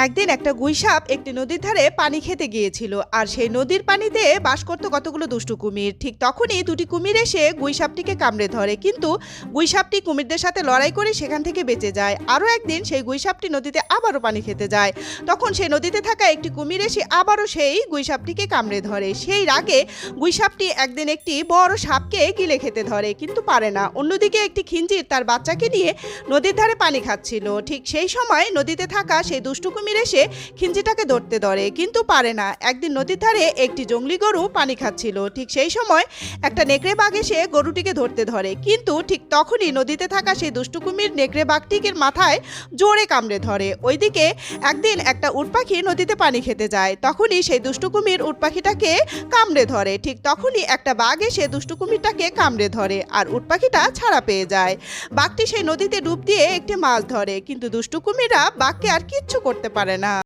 একদিন একটা গুইসাপ একটি নদীর ধারে পানি খেতে গিয়েছিল, আর সেই নদীর পানিতে বাস করত কতগুলো দুষ্টু কুমির। ঠিক তখনই দুটি কুমির এসে গুইসাপটিকে কামড়ে ধরে, কিন্তু গুইসাপটি কুমিরদের সাথে লড়াই করে সেখান থেকে বেঁচে যায়। আরও একদিন সেই গুইসাপটি নদীতে আবারও পানি খেতে যায়। তখন সেই নদীতে থাকা একটি কুমির এসে আবারও সেই গুইসাপটিকে কামড়ে ধরে। সেই রাগে গুইসাপটি একদিন একটি বড় সাপকে গিলে খেতে ধরে, কিন্তু পারে না। অন্যদিকে একটি খিঞ্জির তার বাচ্চাকে নিয়ে নদীর ধারে পানি খাচ্ছিল। ঠিক সেই সময় নদীতে থাকা সেই দুষ্টু কুমির এসে খিঞ্জিটাকে ধরে, কিন্তু পারে না। একদিন নদীর ধারে একটি জংলি গরু পানি খাচ্ছিল। ঠিক সেই সময় একটা নেকড়ে বাঘ এসে গরুটিকে ধরে, কিন্তু ঠিক তখনই নদীতে থাকা সেই দুষ্টু কুমির নেকড়ে বাঘটিকে মাথায় জোরে কামড়ে ধরে। ওইদিকে একদিন একটা উট পাখি নদীতে পানি খেতে যায়, তখনই সেই দুষ্টু কুমির উট পাখিটাকে কামড়ে ধরে। ঠিক তখনই একটা বাঘ এসে দুষ্টু কুমিরটাকে কামড়ে ধরে, আর উট পাখিটা ছাড়া পেয়ে যায়। বাঘটি সেই নদীতে ডুব দিয়ে একটি মাছ ধরে, কিন্তু দুষ্টু কুমিররা বাঘকে আর কিচ্ছু করতে পারে না।